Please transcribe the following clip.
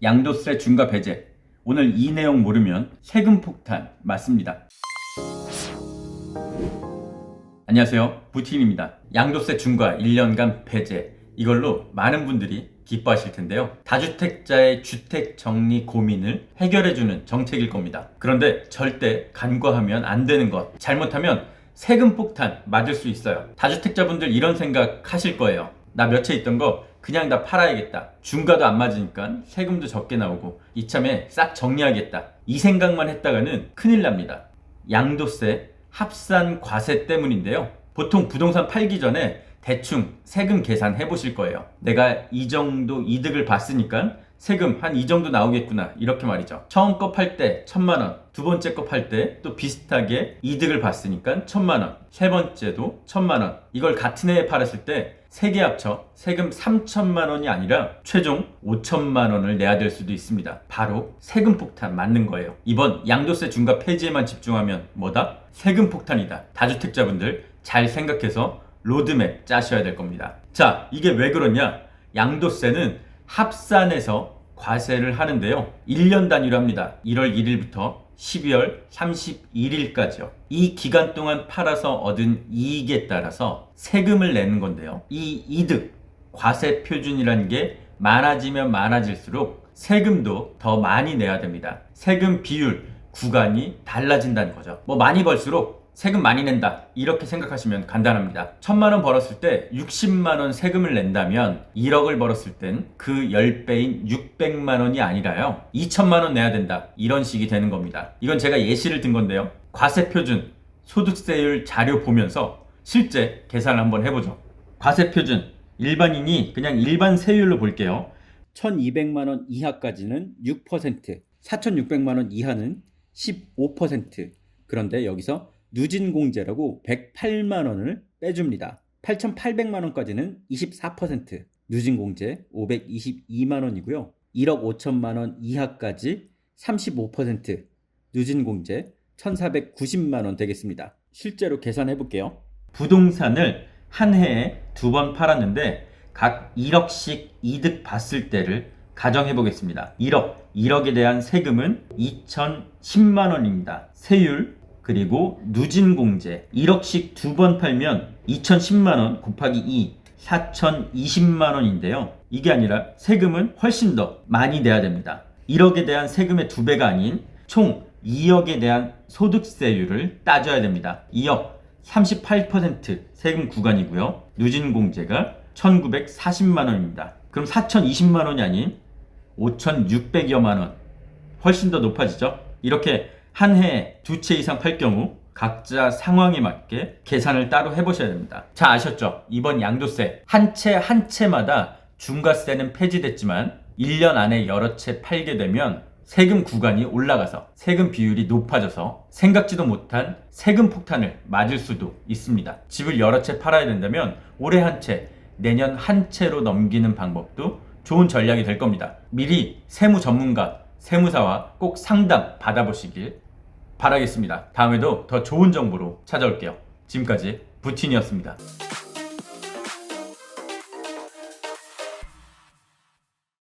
양도세 중과 배제. 오늘 이 내용 모르면 세금 폭탄 맞습니다. 안녕하세요, 부틴입니다. 양도세 중과 1년간 배제, 이걸로 많은 분들이 기뻐하실 텐데요. 다주택자의 주택 정리 고민을 해결해주는 정책일 겁니다. 그런데 절대 간과하면 안 되는 것, 잘못하면 세금 폭탄 맞을 수 있어요. 다주택자분들 이런 생각 하실 거예요. 나 몇 채 있던 거 그냥 다 팔아야겠다. 중과도 안 맞으니까 세금도 적게 나오고 이참에 싹 정리하겠다. 이 생각만 했다가는 큰일 납니다. 양도세 합산 과세 때문인데요. 보통 부동산 팔기 전에 대충 세금 계산해 보실 거예요. 내가 이 정도 이득을 봤으니까 세금 한 이 정도 나오겠구나, 이렇게 말이죠. 처음 거 팔 때 1,000만 원, 두 번째 거 팔 때 또 비슷하게 이득을 봤으니까 1,000만 원, 세 번째도 1,000만 원. 이걸 같은 해에 팔았을 때 세 개 합쳐 세금 3,000만 원이 아니라 최종 5,000만 원을 내야 될 수도 있습니다. 바로 세금 폭탄 맞는 거예요. 이번 양도세 중과 폐지에만 집중하면 뭐다? 세금 폭탄이다. 다주택자분들 잘 생각해서 로드맵 짜셔야 될 겁니다. 자, 이게 왜 그러냐? 양도세는 합산해서 과세를 하는데요. 1년 단위로 합니다. 1월 1일부터 12월 31일까지요. 이 기간 동안 팔아서 얻은 이익에 따라서 세금을 내는 건데요. 이 이득, 과세 표준이라는 게 많아지면 많아질수록 세금도 더 많이 내야 됩니다. 세금 비율, 구간이 달라진다는 거죠. 뭐 많이 벌수록 세금 많이 낸다, 이렇게 생각하시면 간단합니다. 1,000만 원 벌었을 때 60만 원 세금을 낸다면 1억을 벌었을 땐 그 10배인 600만 원이 아니라요, 2,000만 원 내야 된다, 이런 식이 되는 겁니다. 이건 제가 예시를 든 건데요. 과세표준, 소득세율 자료 보면서 실제 계산을 한번 해보죠. 과세표준, 일반인이 그냥 일반 세율로 볼게요. 1,200만 원 이하까지는 6%, 4,600만 원 이하는 15%. 그런데 여기서 누진공제라고 108만 원을 빼줍니다. 8,800만 원까지는 24%, 누진공제 522만 원이고요. 1억 5천만 원 이하까지 35%, 누진공제 1,490만 원 되겠습니다. 실제로 계산해 볼게요. 부동산을 한 해에 두 번 팔았는데 각 1억씩 이득 봤을 때를 가정해 보겠습니다. 1억에 대한 세금은 2,010만 원입니다. 세율 그리고 누진공제 1억씩 두 번 팔면 2,010만 원 곱하기 2, 4,020만 원인데요. 이게 아니라 세금은 훨씬 더 많이 내야 됩니다. 1억에 대한 세금의 2배가 아닌 총 2억에 대한 소득세율을 따져야 됩니다. 2억 38% 세금 구간이고요. 누진공제가 1,940만 원입니다. 그럼 4,020만 원이 아닌 5,600여만 원, 훨씬 더 높아지죠. 이렇게 한 해에 두 채 이상 팔 경우 각자 상황에 맞게 계산을 따로 해보셔야 됩니다. 자, 아셨죠? 이번 양도세 한 채 한 채마다 중과세는 폐지됐지만 1년 안에 여러 채 팔게 되면 세금 구간이 올라가서 세금 비율이 높아져서 생각지도 못한 세금 폭탄을 맞을 수도 있습니다. 집을 여러 채 팔아야 된다면 올해 한 채, 내년 한 채로 넘기는 방법도 좋은 전략이 될 겁니다. 미리 세무 전문가, 세무사와 꼭 상담 받아보시길 바라겠습니다. 다음에도 더 좋은 정보로 찾아올게요. 지금까지 부틴이었습니다.